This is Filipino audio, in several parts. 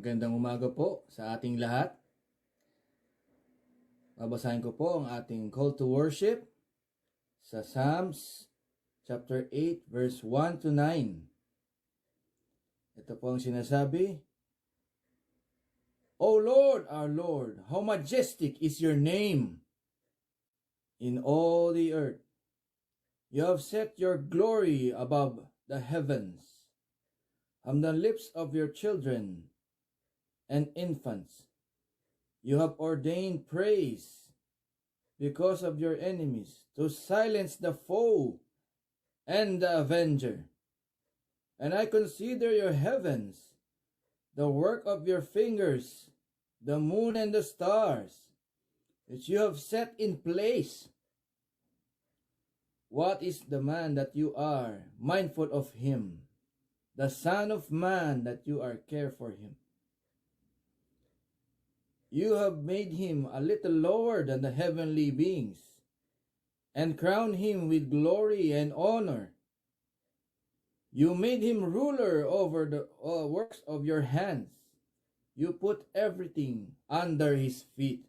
Magandang umaga po sa ating lahat. Babasahin ko po ang ating call to worship sa Psalms chapter 8 verse 1 to 9. Ito po ang sinasabi, O Lord, our Lord, how majestic is your name in all the earth. You have set your glory above the heavens. From the lips of your children and infants, you have ordained praise because of your enemies, to silence the foe and the avenger. And I consider your heavens, the work of your fingers, the moon and the stars, which you have set in place. What is the man that you are mindful of him, the son of man that you are care for him? You have made him a little lower than the heavenly beings, and crowned him with glory and honor. You made him ruler over the works of your hands. You put everything under his feet.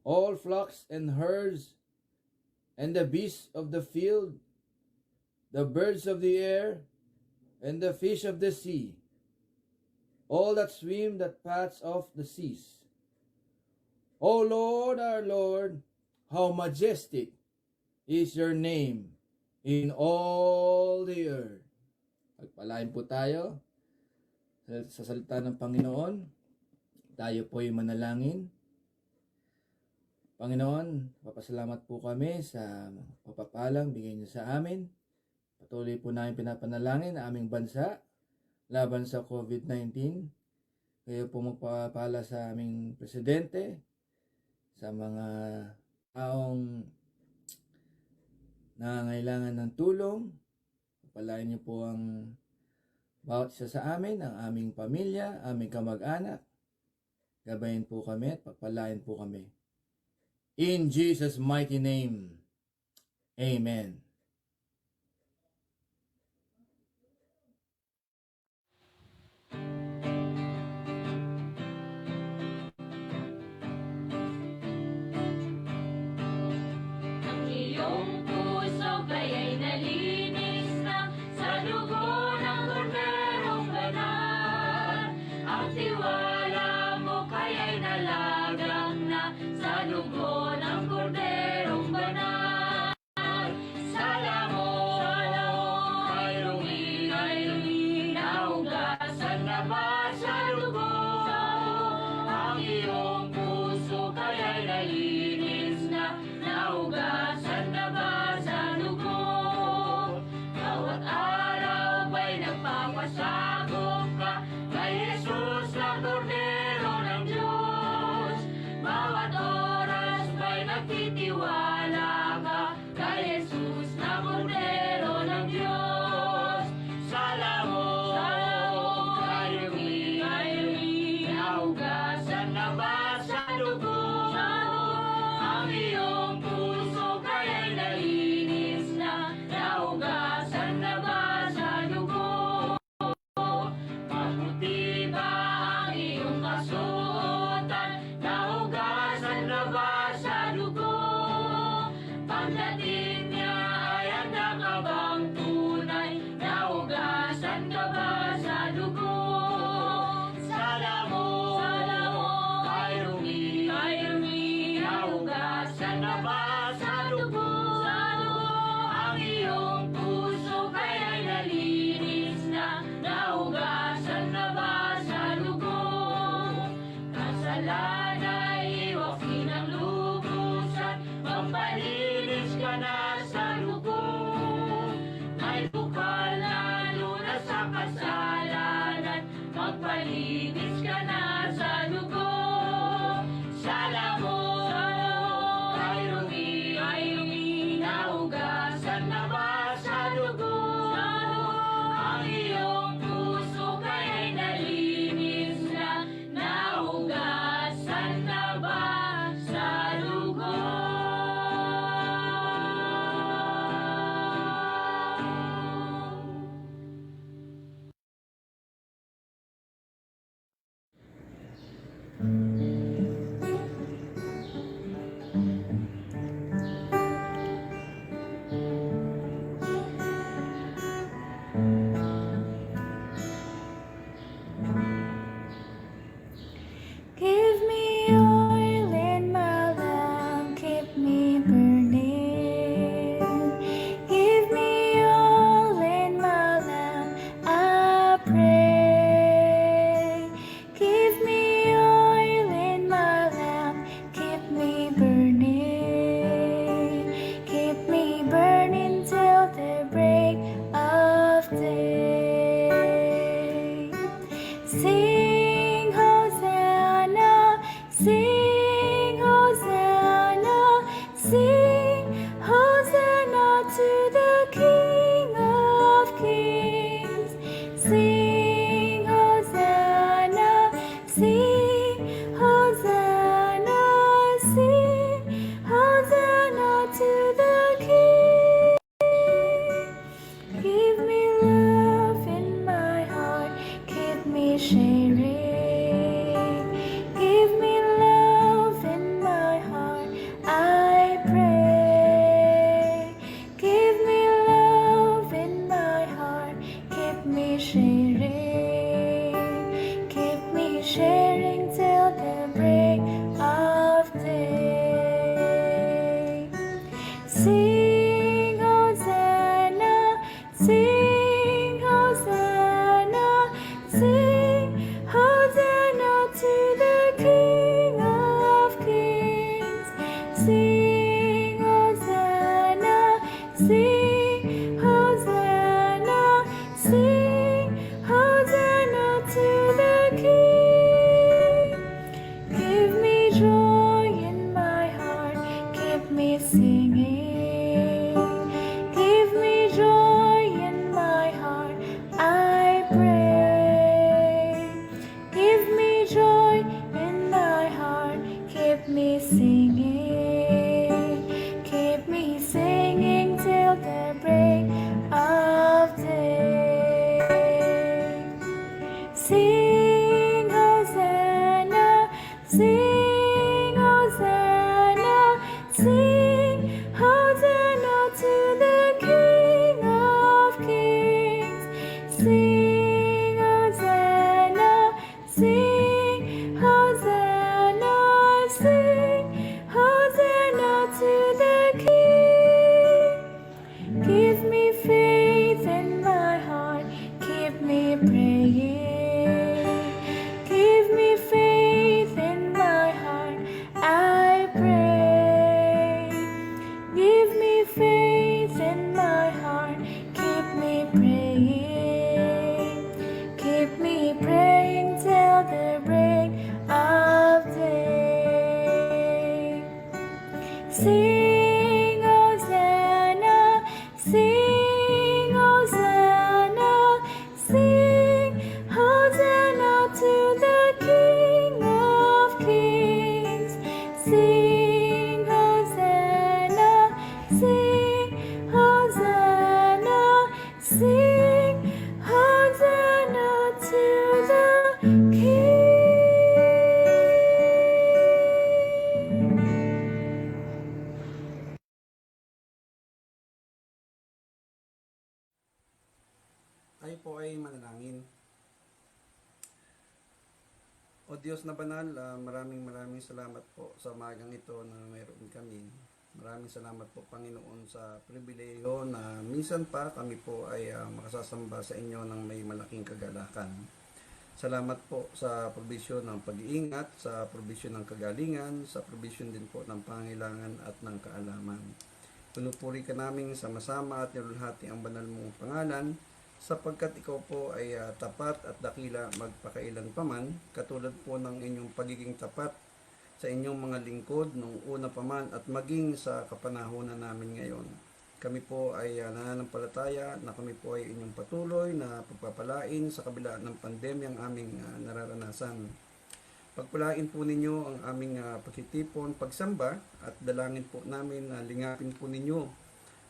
All flocks and herds, and the beasts of the field, the birds of the air, and the fish of the sea, all that swim that paths of the seas. O Lord, our Lord, how majestic is your name in all the earth. Pagpalain po tayo sa salita ng Panginoon. Tayo po ay manalangin. Panginoon, papasalamat po kami sa papapalang bigay niyo sa amin. Patuloy po namin pinapanalangin ang aming bansa laban sa COVID-19. Kayo po magpapala sa aming presidente, sa mga taong nangangailangan ng tulong. Pagpalain niyo po ang bawat isa sa amin, ang aming pamilya, aming kamag-anak. Gabayin po kami at pagpalain po kami. In Jesus' mighty name, Amen. Sing Hosanna, sing Hosanna, sing Hosanna to the King. Give me joy in my heart, keep me singing. Give me joy in my heart, I pray. Give me joy in my heart, keep me singing. Keep me singing till the break of day. Sing Hosanna, sing Hosanna, sing Hosanna to the King of Kings. Sing Hosanna, sing Hosanna, sing Hosanna to the King. Give me faith in my heart, keep me praying. Give me faith in my heart, I pray. Give me faith in my heart, keep me praying. Keep me praying till the break of day. Sing Hosanna, sing Hosanna, sing Hosanna to the King of Kings. Sing Hosanna, sing Hosanna, sing Hosanna to the King. Tayo po ay manalangin. O Diyos na banal, maraming salamat po sa umagang ito na mayroon kami. Maraming salamat po Panginoon sa pribileyo na minsan pa kami po ay makasasamba sa inyo ng may malaking kagalakan. Salamat po sa provision ng pag-iingat, sa provision ng kagalingan, sa provision din po ng pangailangan at ng kaalaman. Pinupuri ka namin sama-sama at nilulhati ang banal mong pangalan, sapagkat ikaw po ay tapat at dakila magpakailan paman, katulad po ng inyong pagiging tapat sa inyong mga lingkod nung una paman at maging sa kapanahonan namin ngayon. Kami po ay nananampalataya na kami po ay inyong patuloy na pagpapalain sa kabila ng pandemyang aming nararanasan. Pagpalain po ninyo ang aming pagtitipon, pagsamba at dalangin po namin na lingapin po ninyo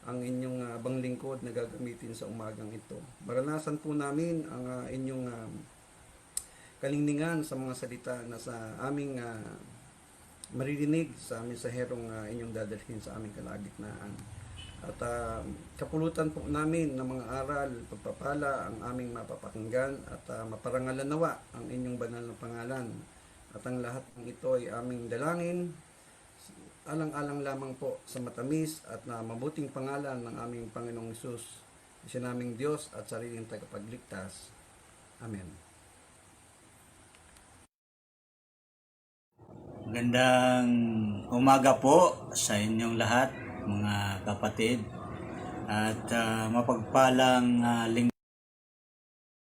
ang inyong banglingkod na gagamitin sa umagang ito. Maranasan po namin ang inyong kalingningan sa mga salita na sa aming maririnig sa aming saherong inyong dadalhin sa aming kalagitnaan. At kapulutan po namin ng mga aral, pagpapala ang aming mapapakinggan at maparangalan nawa ang inyong banal na pangalan. At ang lahat ng ito ay aming dalangin alang-alang lamang po sa matamis at na mabuting pangalan ng aming Panginoong Hesus, siya naming Diyos at sariling tagapagligtas. Amen. Magandang umaga po sa inyong lahat, mga kapatid, at mapagpalang linggo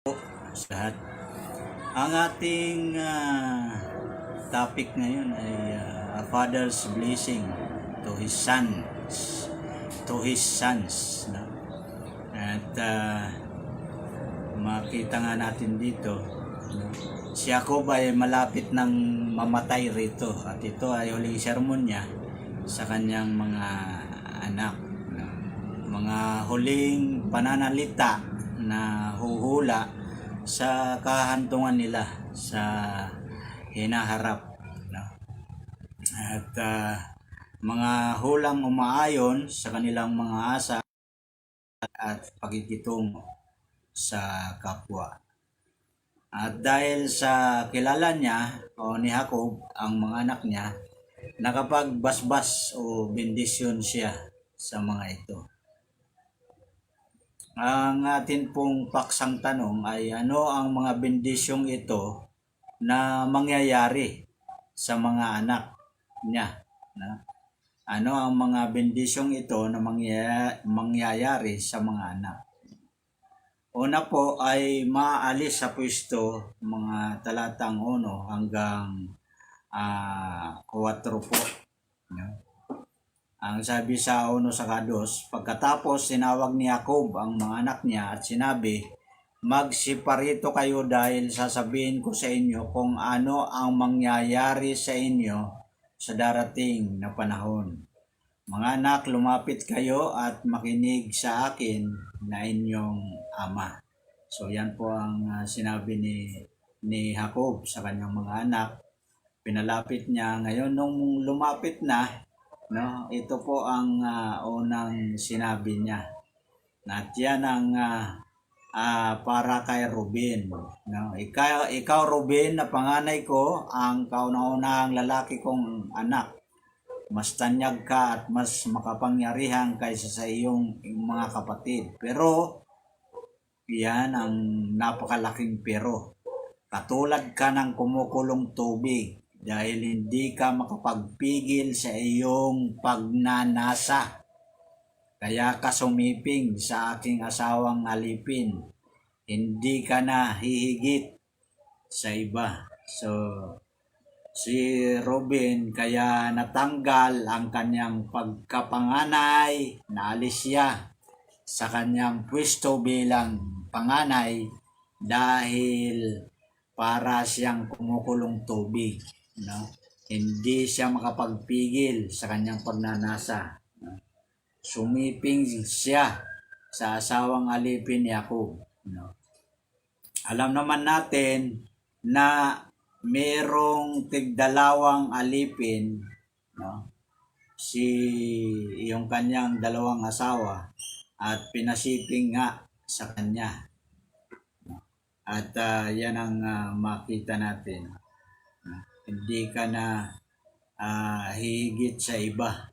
po sa lahat. Ang ating topic ngayon ay a father's blessing to his sons, no? At makita nga natin dito, no? Si Jacob ay malapit ng mamatay rito at ito ay huling sermon niya sa kanyang mga anak, no? Mga huling pananalita na huhula sa kahantungan nila sa hinaharap, no? At mga hulang umaayon sa kanilang mga asa at pakikitungo sa kapwa. At dahil sa kilala niya o ni Jacob ang mga anak niya, nakapagbasbas o bendisyon siya sa mga ito. Ang atin pong paksang tanong ay ano ang mga bendisyong ito na mangyayari sa mga anak niya, no? ano ang mga bendisyong ito na mangyayari sa mga anak. Una po ay maalis sa pwesto mga talatang 1 hanggang 4 po. No? Ang sabi sa 1-2, pagkatapos tinawag ni Jacob ang mga anak niya at sinabi, magsiparito kayo dahil sasabihin ko sa inyo kung ano ang mangyayari sa inyo sa darating na panahon. Mga anak, lumapit kayo at makinig sa akin na inyong ama. So yan po ang sinabi ni Jacob sa kanyang mga anak. Pinalapit niya. Ngayon nung lumapit na, no, ito po ang unang sinabi niya. At yan ang para kay Ruben. No? Ikaw Ruben, na panganay ko, ang kauna-unahang lalaki kong anak. Mas tanyag ka at mas makapangyarihan kaysa sa iyong mga kapatid. Pero, yan ang napakalaking pero. Katulad ka ng kumukulong tubig dahil hindi ka makapagpigil sa iyong pagnanasa. Kaya ka sumiping sa aking asawang alipin. Hindi ka na hihigit sa iba. So, si Ruben kaya natanggal ang kanyang pagkapanganay, naalis siya sa kanyang pwesto bilang panganay dahil para siyang kumukulong tubig. No? Hindi siya makapagpigil sa kanyang pagnanasa. No? Sumiping siya sa asawang alipin ni Jacob. No? Alam naman natin na merong tigdalawang alipin, no? Yung kanyang dalawang asawa at pinasiping nga sa kanya. At yan ang makita natin. Hindi ka na higit sa iba.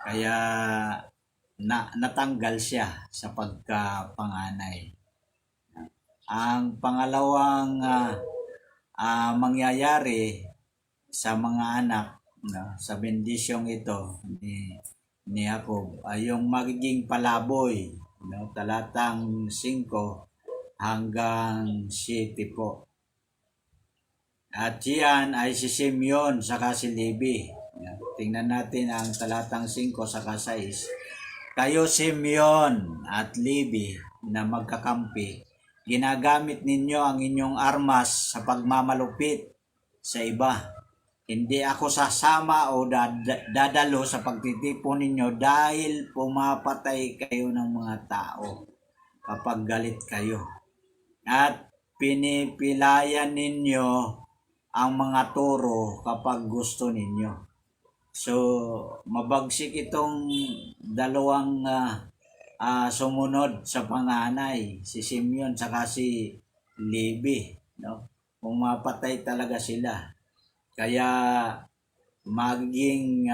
Kaya natanggal siya sa pagkapanganay. Ang pangalawang mangyayari sa mga anak, no, sa bendisyong ito ni Jacob ay yung magiging palaboy, no, talatang 5 hanggang 7 po. At yan ay si Simeon saka si Levi. Tingnan natin ang talatang 5 saka 6. Kayo Simeon at Levi na magkakampi, ginagamit ninyo ang inyong armas sa pagmamalupit sa iba. Hindi ako sasama o dadalo sa pagtitipon ninyo dahil pumapatay kayo ng mga tao kapag galit kayo. At pinipilayan ninyo ang mga toro kapag gusto ninyo. So, mabagsik itong dalawang sumunod sa panganay, si Simeon saka si Levi, no? Pumapatay talaga sila. Kaya magiging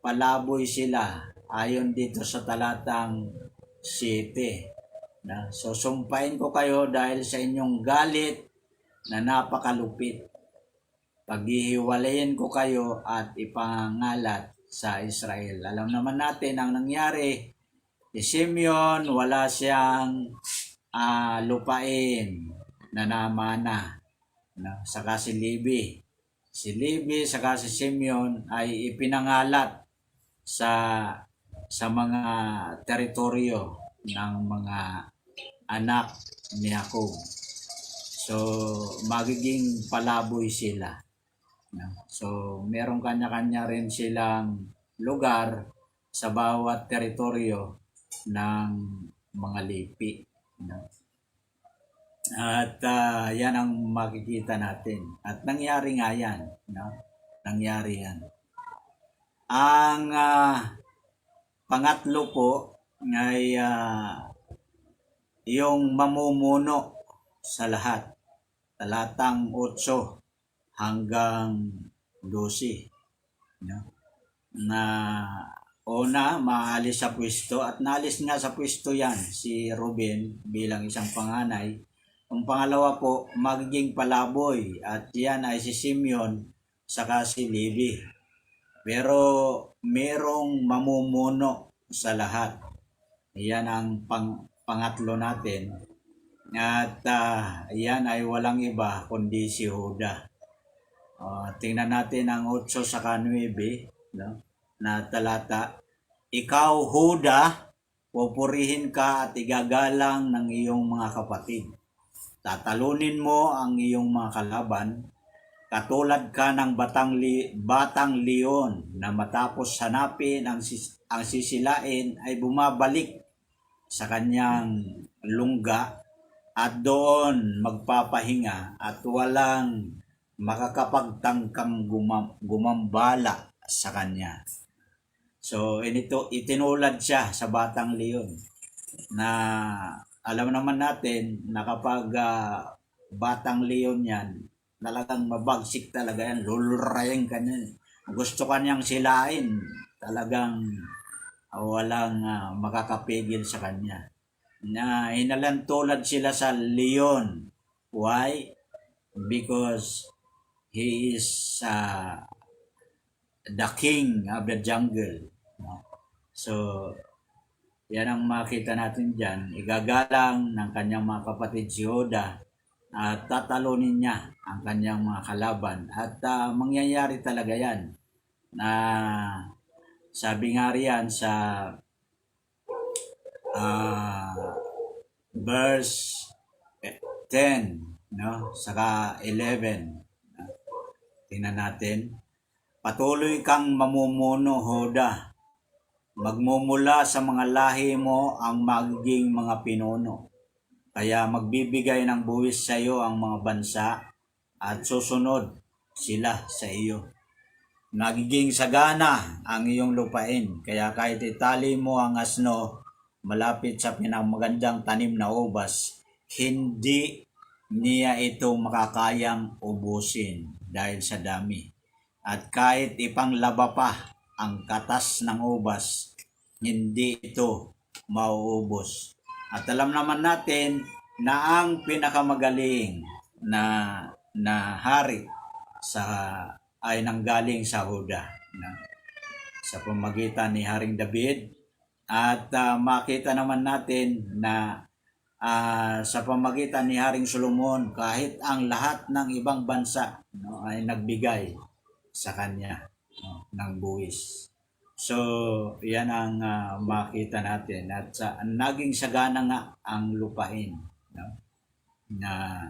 palaboy sila ayon dito sa talatang 7. Na? So, sumpain ko kayo dahil sa inyong galit na napakalupit. Paghihiwalayin ko kayo at ipangalat sa Israel. Alam naman natin ang nangyari. Si Simeon, wala siyang lupain na namana. No? Saka si Levi. Si Levi saka si Simeon ay ipinangalat sa mga teritoryo ng mga anak ni Jacob. So, magiging palaboy sila. No? So, merong kanya-kanya rin silang lugar sa bawat teritoryo ng mga lipi. No? At yan ang makikita natin. At nangyari nga yan. No? Nangyari yan. Ang pangatlo po ay yung mamumuno sa lahat. Talatang 8 hanggang 12. No? Na una, maalis sa pwesto at naalis nga sa pwesto yan si Ruben bilang isang panganay. Ang pangalawa po, magiging palaboy at yan ay si Simeon saka si Levi. Pero merong mamumuno sa lahat. Yan ang pangatlo natin. At yan ay walang iba kundi si Huda. Tingnan natin ang 8 sa 9, no? Na talata. Ikaw, Huda, pupurihin ka at igagalang ng iyong mga kapatid. Tatalunin mo ang iyong mga kalaban, katulad ka ng batang leon na matapos hanapin ang sisilain ay bumabalik sa kanyang lungga at doon magpapahinga at walang makakapagtangkang gumambala sa kanya. So, itinulad siya sa batang leon na alam naman natin na kapag batang leon yan, talagang mabagsik talaga yan, lulurayin ka niyan. Gusto ka niyang silain, talagang walang makakapigil sa kanya. Na hinalantulad sila sa leon. Why? Because he is the king of the jungle. No? So, yan ang makita natin dyan. Igagalang ng kanyang mga kapatid si Huda at tatalunin niya ang kanyang mga kalaban. At mangyayari talaga yan. Na sabi nga riyan sa verse 10, no? Saka 11. Tingnan natin. Patuloy kang mamumuno, Huda. Magmumula sa mga lahi mo ang magiging mga pinuno. Kaya magbibigay ng buwis sa iyo ang mga bansa at susunod sila sa iyo. Nagiging sagana ang iyong lupain. Kaya kahit itali mo ang asno malapit sa pinamagandang tanim na ubas, hindi niya ito makakayang ubusin dahil sa dami. At kahit ipanglaba pa ang katas ng ubas, hindi ito mauubos. At alam naman natin na ang pinakamagaling na hari ay nanggaling sa Huda, sa pamagitan ni Haring David. At makita naman natin na sa pamagitan ni Haring Solomon, kahit ang lahat ng ibang bansa ay nagbigay sa kanya ng buwis. So, yan ang makita natin. At naging sagana nga ang lupain, na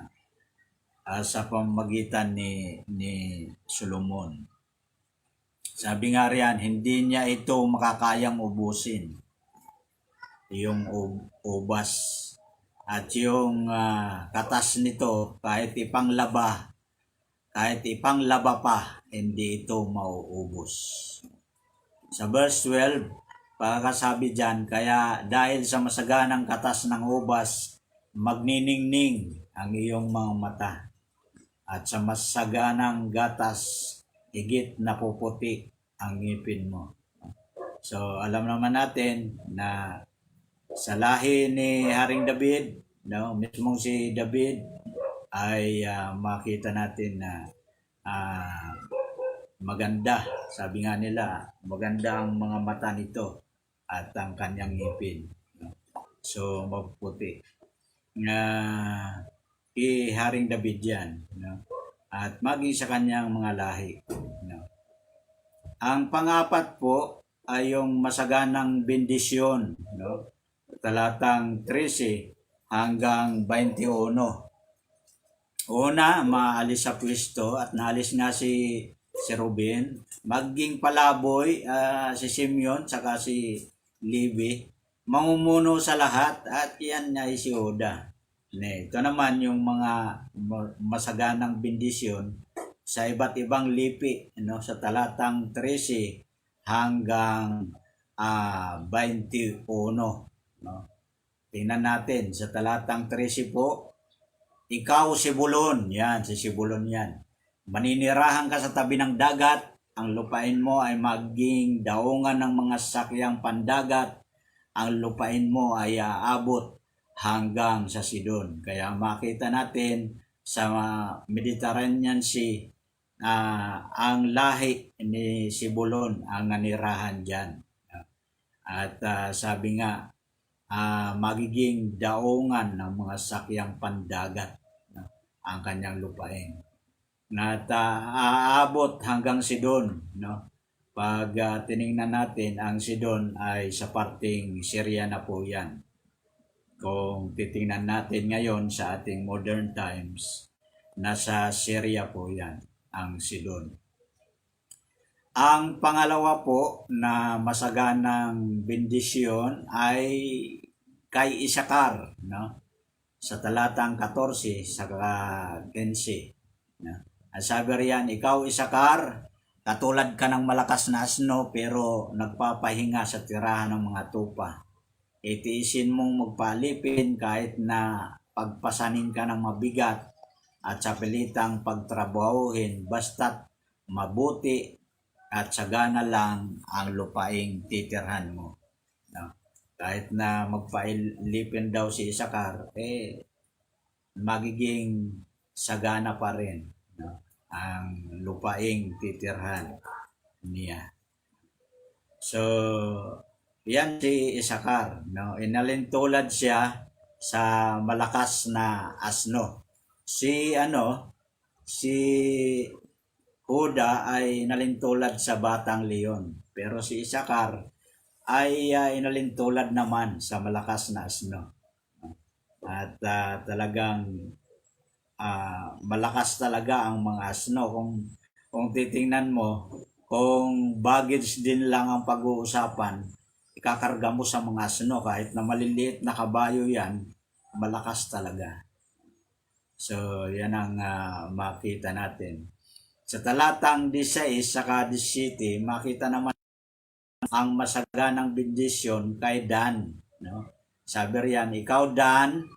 sa pamagitan ni Solomon. Sabi nga riyan, hindi niya ito makakayang ubusin, yung ubas. At yung katas nito, kahit ipanglaba pa, hindi ito mauubos. Sa verse 12, pagkakasabi dyan, kaya dahil sa masaganang katas ng ubas, magniningning ang iyong mga mata. At sa masaganang gatas, higit na puputi ang ngipin mo. So, alam naman natin na sa lahi ni Haring David, mismong si David, ay makita natin na maganda. Sabi nga nila, maganda ang mga mata nito at ang kanyang ngipin. So, mapuputi. Haring David yan. At maging sa kanyang mga lahi. Ang pangapat po ay yung masaganang bendisyon. Talatang 13 hanggang 21. Una, maalis sa pwesto at naalis nga si Ruben. Maging palaboy si Simeon saka si Levi. Mamumuno sa lahat at yan ay si Huda. Ito naman yung mga masaganang bendisyon sa iba't ibang lipi, sa talatang 13 hanggang 21. Tingnan natin sa talatang 13 po. Ikaw, Sibulon, yan, si Sibulon yan. Maninirahan ka sa tabi ng dagat, ang lupain mo ay maging daungan ng mga sakyang pandagat, ang lupain mo ay aabot hanggang sa Sidon. Kaya makita natin sa Mediterranean Sea ang lahi ni Sibulon ang nanirahan diyan. At sabi nga, magiging daungan ng mga sakyang pandagat, no, ang kanyang lupain. At aabot hanggang Sidon, no? Pag tiningnan natin, ang Sidon ay sa parting Syria na po yan. Kung titingnan natin ngayon sa ating modern times, nasa Syria po yan, ang Sidon. Ang pangalawa po na masaganang bendisyon ay kay Isakar, no? Sa talatang 14 sa 15. No? Ang sabi riyan, ikaw Isakar, katulad ka ng malakas na asno pero nagpapahinga sa tirahan ng mga tupa. Itiisin mong magpalipin kahit na pagpasanin ka ng mabigat at sa pilitang pagtrabahuhin basta't mabuti at sagana lang ang lupaing titirhan mo. No? Kahit na magpailipin daw si Isakar, magiging sagana pa rin, no? Ang lupaing titirhan niya. So, yan si Isakar, no? Inalintulad siya sa malakas na asno. Si Huda ay nalintulad sa batang leon, pero si Isakar ay inalintulad naman sa malakas na asno. At talagang malakas talaga ang mga asno. Kung titingnan mo, kung baggage din lang ang pag-uusapan, ikakarga mo sa mga asno kahit na maliliit na kabayo yan, malakas talaga. So, yan ang makita natin. Sa talatang 16 saka 17, makita naman ang masaganang bendisyon kay Dan. No? Sabi riyan, ikaw Dan,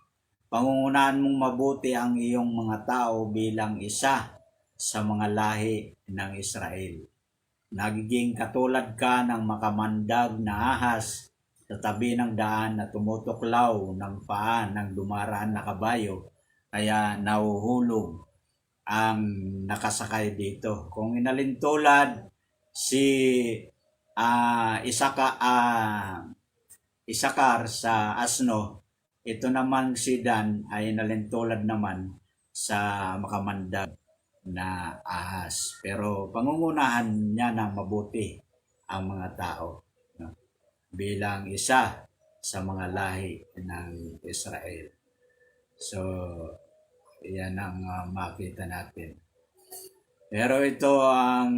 pangungunahan mong mabuti ang iyong mga tao bilang isa sa mga lahi ng Israel. Nagiging katulad ka ng makamandag na ahas sa tabi ng daan na tumutuklaw ng paa ng dumaraan na kabayo, kaya nahuhulog ang nakasakay dito. Kung inalintulad si Isakar sa asno, ito naman si Dan ay inalintulad naman sa makamandag na ahas. Pero pangungunahan niya na mabuti ang mga tao, no? Bilang isa sa mga lahi ng Israel. So, yan ang makita natin. Pero ito ang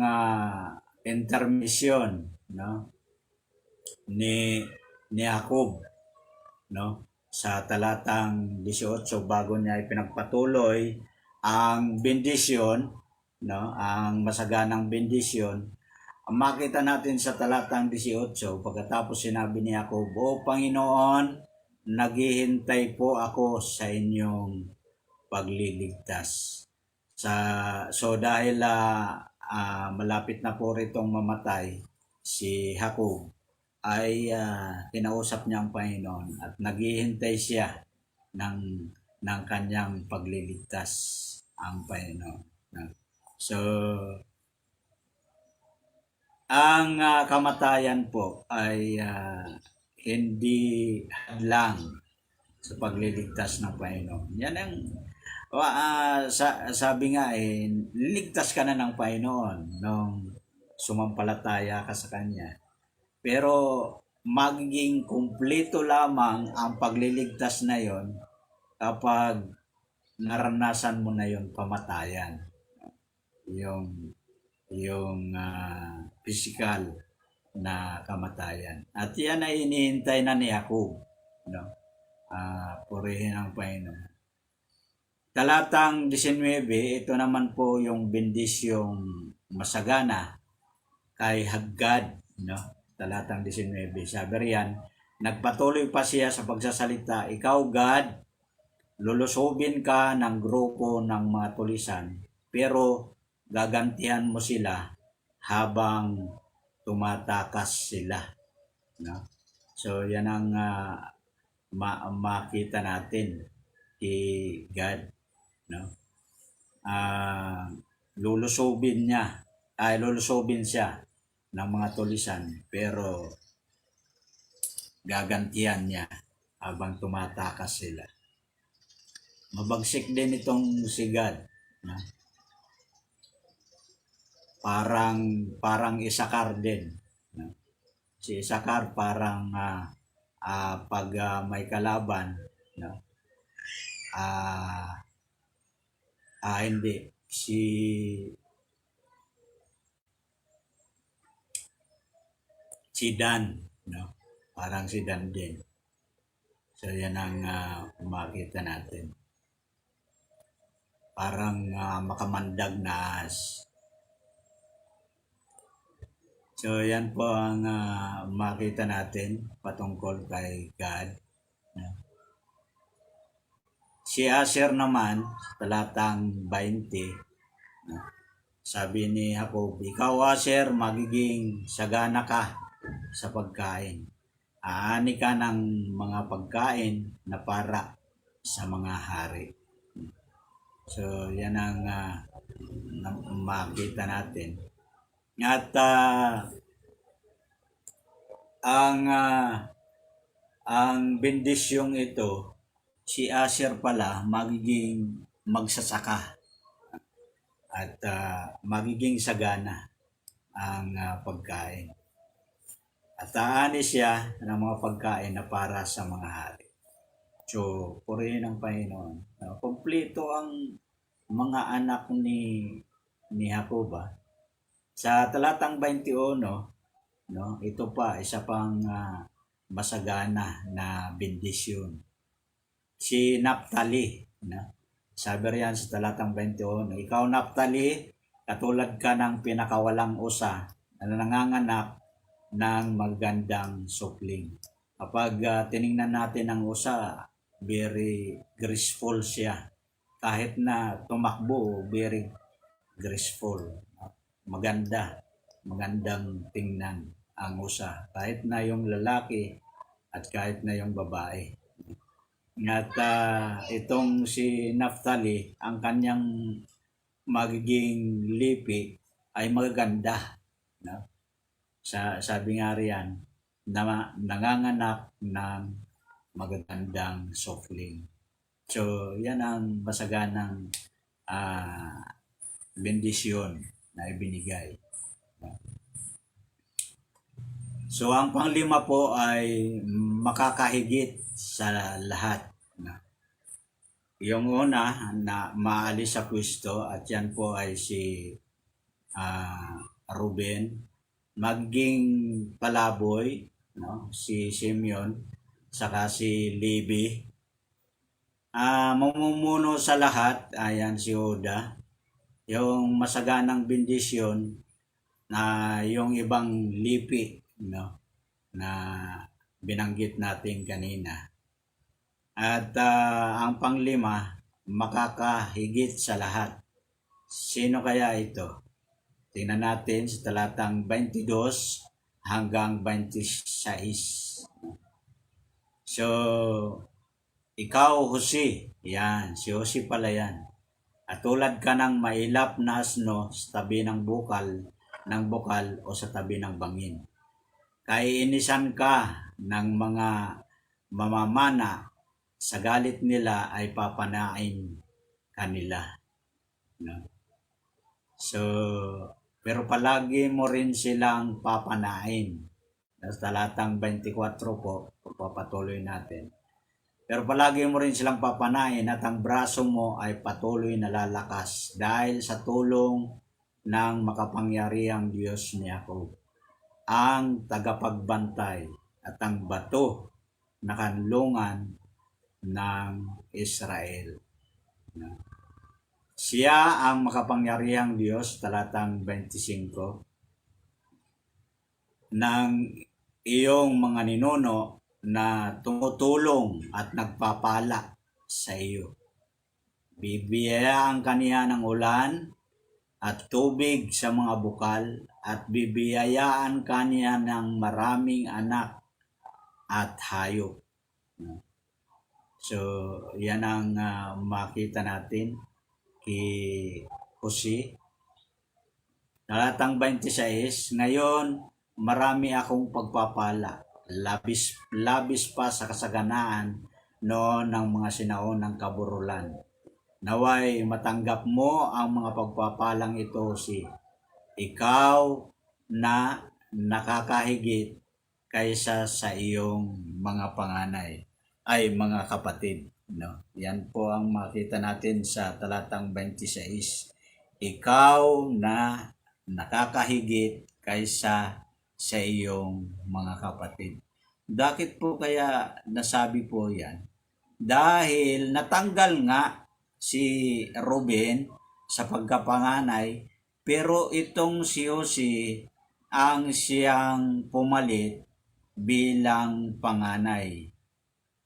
intermission, no, ni Jacob, no, sa talatang 18 bago niya ipinagpatuloy ang bendisyon, no, ang masaganang bendisyon. Ang makita natin sa talatang 18, pagkatapos sinabi ni Jacob, O Panginoon, naghihintay po ako sa inyong pagliligtas. So dahil malapit na po ritong mamatay si Jacob, ay kinausap niya ang Panginoon at naghihintay siya ng kanyang pagliligtas ang Panginoon. So, ang kamatayan po ay hindi hadlang sa pagliligtas ng Panginoon. Yan ang sabi nga liligtas ka na ng Panginoon nung sumampalataya ka sa Kanya. Pero magiging kumpleto lamang ang pagliligtas na yon kapag naranasan mo na yung kamatayan. Yung physical na kamatayan. At yan ay inihintay na ni Jacob, no? Purihin ang Panginoon. Talatang 19, ito naman po yung bendisyong masagana kay Haggad, no? Talatang 19, sabi riyan, nagpatuloy pa siya sa pagsasalita, ikaw God, lulusubin ka ng grupo ng mga tulisan, pero gagantihan mo sila habang tumatakas sila, no? So yan ang makita natin kay God, no? lulusobin siya ng mga tulisan, pero gagantihan niya habang tumatakas sila. Mabagsik din itong si God, no? Parang Isakar din, no? Si Isakar parang pag may kalaban, no? Hindi si Dan, no? Parang si Dan din. So yan ang makita natin. Parang makamandag na as. So yan po ang makita natin patungkol kay God, no? Si Asher naman, talatang 20, no? Sabi ni Jacob, ikaw Asher, magiging sagana ka sa pagkain. Aani ka ng mga pagkain na para sa mga hari. So yan ang makita natin. At ang bendisyong ito, si Asher pala magiging magsasaka at magiging sagana ang pagkain. At aani siya ng mga pagkain na para sa mga hari. So, purihin ang Panginoon. Kompleto ang mga anak ni Jacob. Sa talatang 21, no, ito pa, isa pang masagana na bendisyon. Si Naphtali, no? Sabi riyan sa talatang 21, ikaw Naphtali, katulad ka ng pinakawalang usa na nanganganak ng magandang supling. Kapag tiningnan natin ang usa, very graceful siya. Kahit na tumakbo, very graceful. Magandang tingnan ang usa. Kahit na yung lalaki at kahit na yung babae. At itong si Naphtali, ang kanyang magiging lipi ay maganda, no? Sabi nga riyan, na nanganganak ng magagandang sofling. So, yan ang masaganang bendisyon na ibinigay. So, ang panglima po ay makakahigit sa lahat. Yung una na maalis sa pwesto at yan po ay si Ruben, maging palaboy, no? Si Simeon, saka si Levi. Mamumuno sa lahat, ayan si Oda. Yung masaganang bendisyon na yung ibang lipi, no, na binanggit natin kanina. At ang panglima, makakahigit sa lahat. Sino kaya ito? Tingnan natin sa talatang 22 hanggang 26. So, ikaw, Jose, yan, si Jose pala yan. At tulad ka ng mailap na asno sa tabi ng bukal o sa tabi ng bangin. Kaiinisan ka ng mga mamamana, sa galit nila ay papanain kanila. No? So, pero palagi mo rin silang papanain. Sa talatang 24 po, papatuloy natin. Pero palagi mo rin silang papanain at ang braso mo ay patuloy na lalakas dahil sa tulong ng makapangyarihang Diyos ni Jacob, ang tagapagbantay at ang bato na kanlungan ng Israel. Siya ang makapangyarihang Diyos, talatang 25, ng iyong mga ninuno na tumutulong at nagpapala sa iyo. Bibiyayaan kaniya ng ulan at tubig sa mga bukal at bibiyayaan kaniya ng maraming anak at hayop. So, yan ang makita natin kay Jose Talatang 26, ngayon marami akong pagpapala, labis pa sa kasaganaan noon ng mga sinaunang kaburulan. Naway matanggap mo ang mga pagpapalang ito si ikaw na nakakahigit kaysa sa iyong mga panganay ay mga kapatid. No? Yan po ang makita natin sa talatang 26. Ikaw na nakakahigit kaysa sa iyong mga kapatid. Bakit po kaya nasabi po yan? Dahil natanggal nga si Ruben sa pagkapanganay, pero itong si Jose ang siyang pumalit bilang panganay.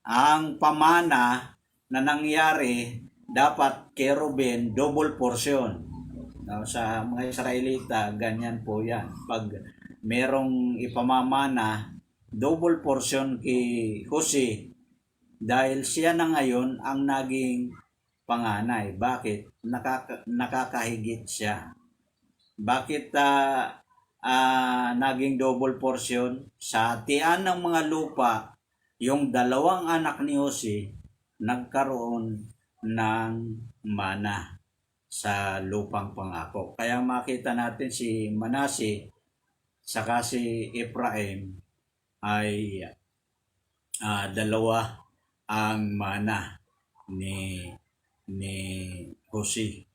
Ang pamana na nangyari dapat kay Ruben double portion. No, sa mga Israelita, ganyan po yan. Pag merong ipamamana, double portion kay Jose dahil siya na ngayon ang naging panganay. Bakit? Nakakahigit siya. Bakit naging double portion? Sa hatian ng mga lupa, yung dalawang anak ni Jose nagkaroon ng mana sa lupang pangako. Kaya makita natin si Manase saka si Ephraim ay dalawa ang mana ni Jose.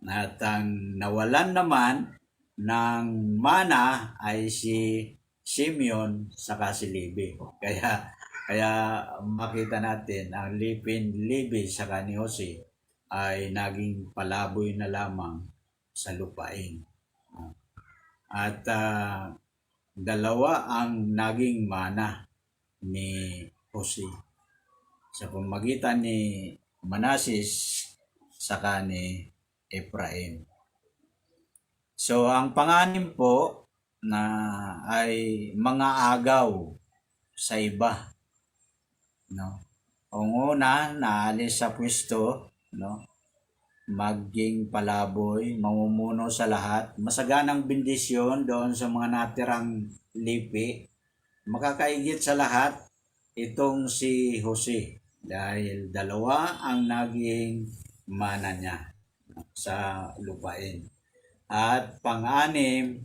At ang nawalan naman ng mana ay si Simeon saka si Levi. Kaya makita natin ang Levi saka ni Jose ay naging palaboy na lamang sa lupain. At dalawa ang naging mana ni Jose sa pamagitan ni Manases saka ni Ephraim. So ang panganim po na ay mga agaw sa iba. No? Ang una, naalis sa pwesto, no? Maging palaboy, mamumuno sa lahat, masaganang bendisyon doon sa mga natirang lipi, makakaigit sa lahat itong si Jose dahil dalawa ang naging mana niya sa lupain. At pang-anim,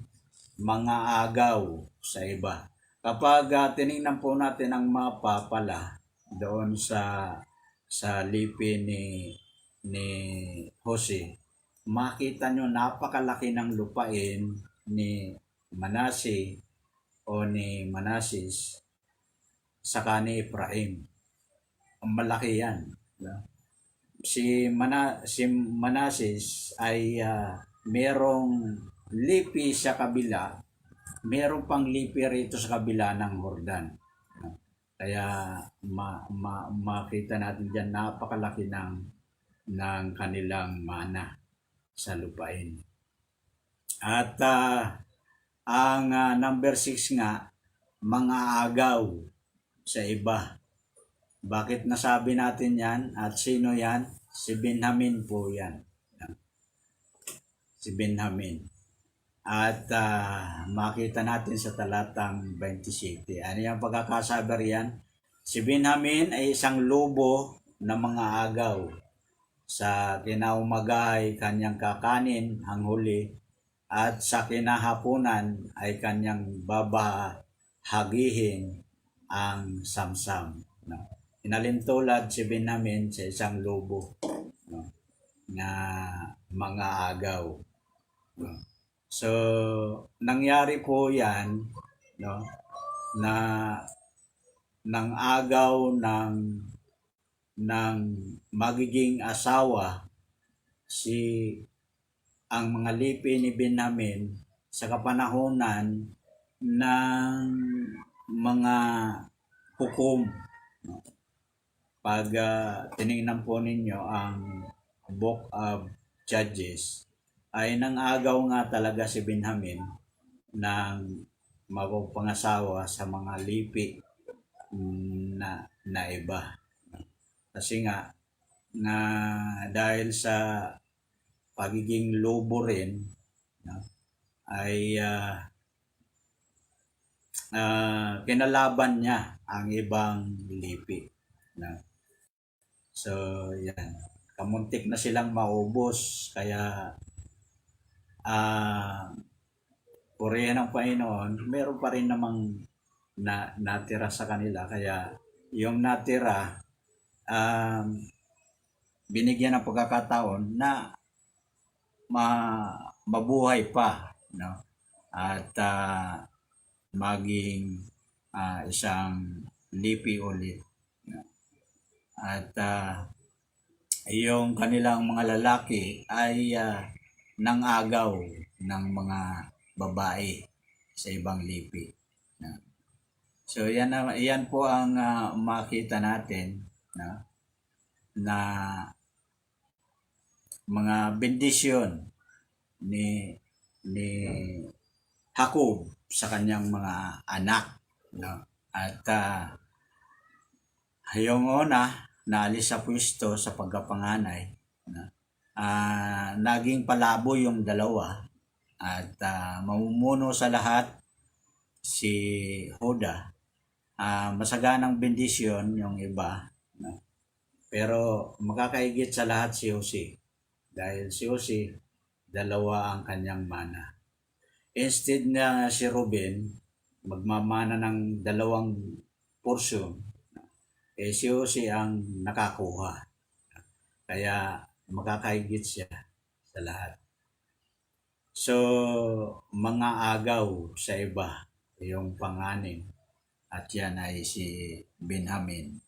mga agaw sa iba. Kapag tinignan po natin ang mapa pala doon sa lipi ni Jose, makita nyo napakalaki ng lupain ni Manase o ni Manases saka ni Ephraim. Ang malaki yan. Si Manases ay merong lipi sa kabila, merong pang lipi rito sa kabila ng Jordan. Kaya makita natin dyan napakalaki ng kanilang mana sa lupain. At ang number 6 nga, mga agaw sa iba. Bakit nasabi natin yan? At sino yan? Si Benjamin po yan. Si Benjamin. At makita natin sa talatang 27. Ano yung pagkakasabi yan? Si Benjamin ay isang lobo na mga agaw. Sa kinaumagahay kanyang kakanin ang huli at sa kinahapunan ay kanyang babahagihin ang samsam. No? Inalintulad si Benjamin sa isang lobo, no? Na mga agaw. No? So, nangyari po yan, no? Na ng agaw ng magiging asawa ang mga lipi ni Benjamin sa kapanahonan ng mga hukom. Pag tinignan po ninyo ang Book of Judges, ay nang-agaw nga talaga si Benjamin ng magpangasawa sa mga lipi na iba. Kasi nga dahil sa pagiging lobo rin, no, ay kinalaban niya ang ibang lipi. No? So, yan. Kamuntik na silang maubos. Kaya, purihan ng Panginoon, meron pa rin namang natira sa kanila. Kaya, yung natira, binigyan ng pagkakataon na mabuhay pa. No? At maging isang lipi ulit. At yung kanilang mga lalaki ay nangagaw ng mga babae sa ibang lipi. So yan po ang makita natin na mga bendisyon ni Jacob sa kanyang mga anak. No? At yung una, naalis sa pwesto sa pagkapanganay. Naging palabo yung dalawa. At mamumuno sa lahat si Hoda. Masaganang bendisyon yung iba. No? Pero makakaigit sa lahat si Jose. Dahil si Jose, dalawa ang kanyang mana. Instead na si Ruben, magmamana ng dalawang portion, si Jose ang nakakuha. Kaya makakaigit siya sa lahat. So, mga agaw sa iba, yung panganim, at yan ay si Benjamin.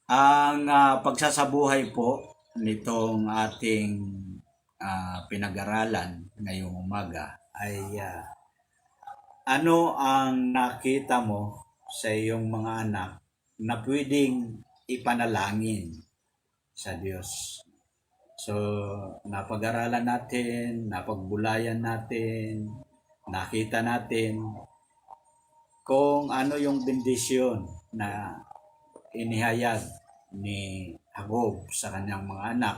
Ang pagsasabuhay po nitong ating pinag-aralan ngayong umaga ay ano ang nakita mo sa iyong mga anak na pwedeng ipanalangin sa Diyos. So, napag-aralan natin, napagbulayan natin, nakita natin kung ano yung bendisyon na inihayag ni Jacob sa kanyang mga anak.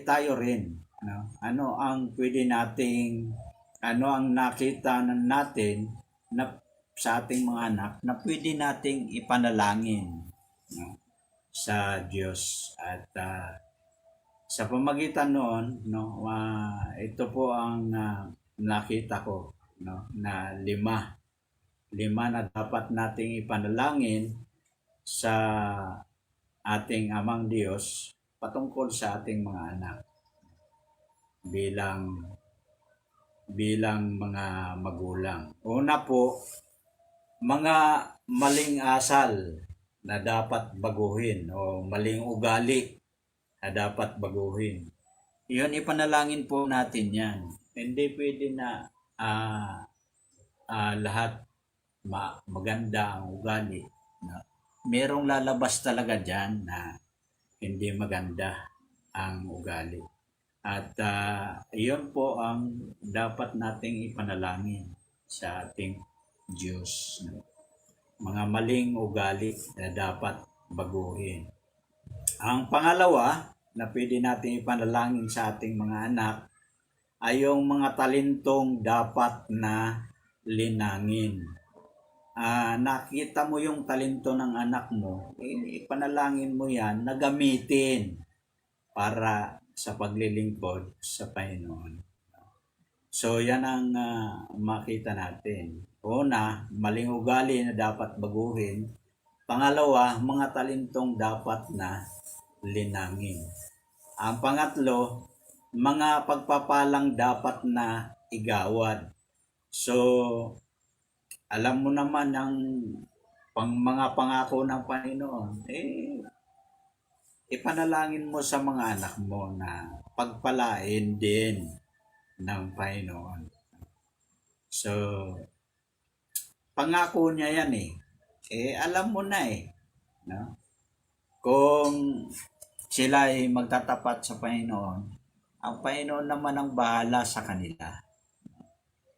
Tayo rin, no? Ano ang pwede nating, ano ang nakita natin na sa ating mga anak na pwede nating ipanalangin, no? Sa Diyos. At sa pamagitan noon, no, ito po ang nakita ko, no, na lima na dapat nating ipanalangin sa ating Amang Diyos patungkol sa ating mga anak bilang mga magulang. Una po, mga maling asal na dapat baguhin o maling ugali na dapat baguhin. Yun, ipanalangin po natin yan. Hindi pwede na lahat maganda ang ugali. Merong lalabas talaga dyan na hindi maganda ang ugali. At iyon po ang dapat nating ipanalangin sa ating Diyos. Mga maling ugali na dapat baguhin. Ang pangalawa na pwede natin ipanalangin sa ating mga anak ay yung mga talentong dapat na linangin. Nakita mo yung talento ng anak mo, ipanalangin mo yan na gamitin para sa paglilingkod sa Panginoon. So yan ang makita natin. Una, maling ugali na dapat baguhin. Pangalawa, mga talentong dapat na linangin. Ang pangatlo, mga pagpapalang dapat na igawad. So, alam mo naman ang mga pangako ng Panginoon, ipanalangin mo sa mga anak mo na pagpalain din ng Panginoon. So, pangako niya yan alam mo na no? Kung sila ay magtatapat sa Panginoon, ang Panginoon naman ang bahala sa kanila.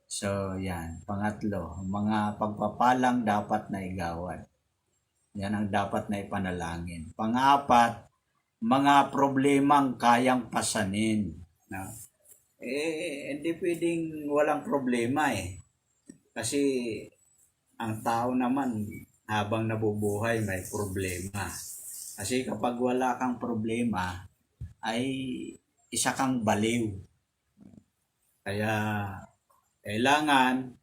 So, yan. Pangatlo, mga pagpapalang dapat na igawad. Yan ang dapat na ipanalangin. Pang-apat, mga problemang kayang pasanin. No? Hindi pwedeng walang problema eh. Kasi ang tao naman habang nabubuhay may problema. Kasi kapag wala kang problema ay isa kang baliw. Kaya kailangan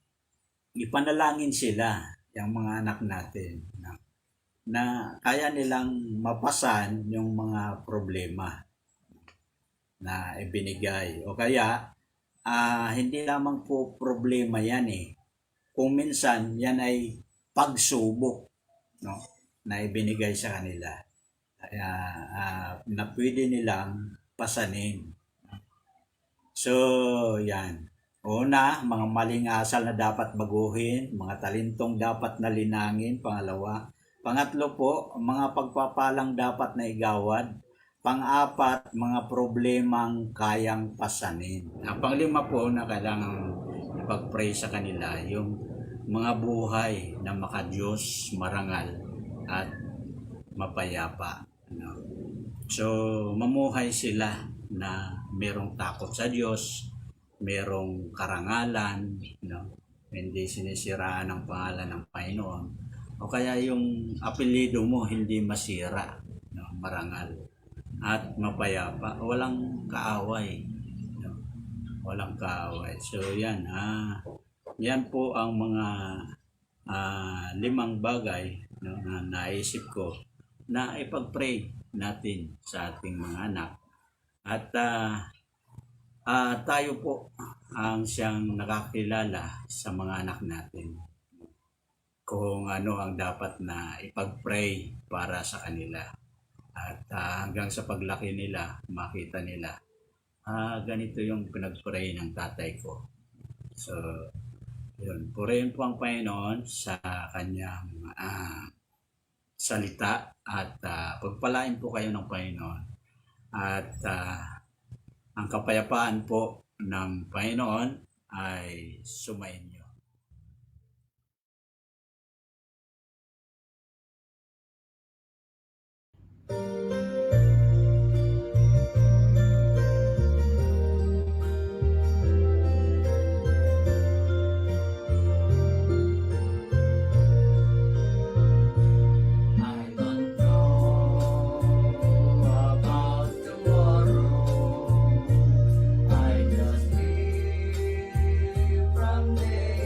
ipanalangin sila, yung mga anak natin, na kaya nilang mapasan yung mga problema na ibinigay. O kaya, hindi lamang po problema yan eh. Kung minsan, yan ay pagsubok, no, na ibinigay sa kanila. Kaya, na pwede nilang pasanin. So, yan. Una, mga maling asal na dapat baguhin, mga talentong dapat nalinangin, pangalawa. Pangatlo po, mga pagpapalang dapat na igawad. Pang-apat, mga problemang kayang pasanin. Ang panglima po na kailangan ipag-pray sa kanila, yung mga buhay na makadiyos, marangal, at mapayapa. No? So, mamuhay sila na merong takot sa Diyos, merong karangalan, no? Hindi sinisiraan ang pangalan ng Panginoon. O kaya yung apelyido mo hindi masira, no? Marangal at mapayapa, walang kaaway, no? Walang kaaway. So yan, yan po ang mga 5 bagay, no, na naisip ko na ipag-pray natin sa ating mga anak. At tayo po ang siyang nakakilala sa mga anak natin kung ano ang dapat na ipag-pray para sa kanila. At hanggang sa paglaki nila, makita nila, ganito yung pinag-pray ng tatay ko. So, yun. Purihin po ang Panginoon sa kanyang salita at pagpalain po kayo ng Panginoon. At ang kapayapaan po ng Panginoon ay sumainyo. I don't know about tomorrow. I just live from day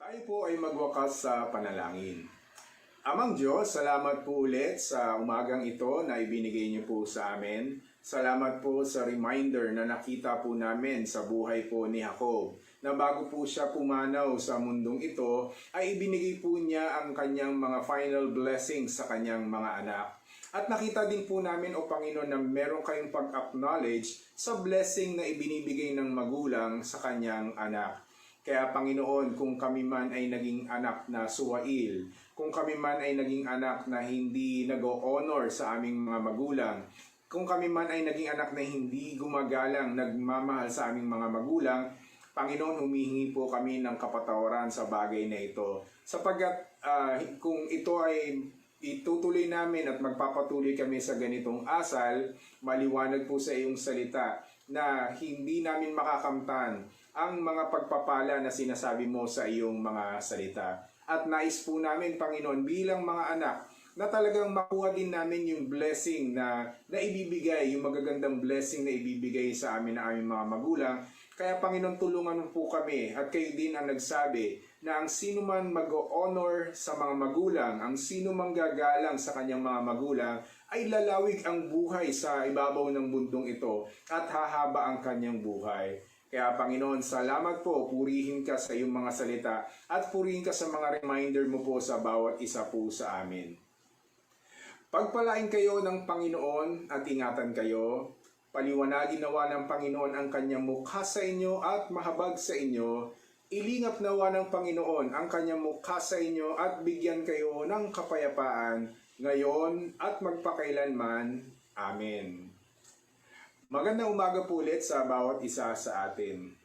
Tayo po ay magwakas sa panalangin. Amang Diyos, salamat po ulit sa umagang ito na ibinigay niyo po sa amin. Salamat po sa reminder na nakita po namin sa buhay po ni Jacob, na bago po siya pumanaw sa mundong ito, ay ibinigay po niya ang kanyang mga final blessings sa kanyang mga anak. At nakita din po namin, O Panginoon, na meron kayong pag-acknowledge sa blessing na ibinibigay ng magulang sa kanyang anak. Kaya Panginoon, kung kami man ay naging anak na suwail, kung kami man ay naging anak na hindi nag-o-honor sa aming mga magulang, kung kami man ay naging anak na hindi gumagalang, nagmamahal sa aming mga magulang, Panginoon, humihingi po kami ng kapatawaran sa bagay na ito. Sapagkat kung ito ay itutuloy namin at magpapatuloy kami sa ganitong asal, maliwanag po sa iyong salita na hindi namin makakamtan ang mga pagpapala na sinasabi mo sa iyong mga salita. At nais po namin, Panginoon, bilang mga anak, na talagang makuha din namin yung blessing na ibibigay, yung magagandang blessing na ibibigay sa amin na aming mga magulang. Kaya Panginoon, tulungan mo po kami at kayo din ang nagsabi na ang sino man mag-honor sa mga magulang, ang sino man gagalang sa kanyang mga magulang, ay lalawig ang buhay sa ibabaw ng mundong ito at hahaba ang kanyang buhay. Kaya Panginoon, salamat po, purihin ka sa iyong mga salita at purihin ka sa mga reminder mo po sa bawat isa po sa amin. Pagpalain kayo ng Panginoon at ingatan kayo. Paliwanagin nawa ng Panginoon ang kanyang mukha sa inyo at mahabag sa inyo. Ilingap nawa ng Panginoon ang kanyang mukha sa inyo at bigyan kayo ng kapayapaan ngayon at magpakailanman. Amen. Magandang umaga po ulit sa bawat isa sa atin.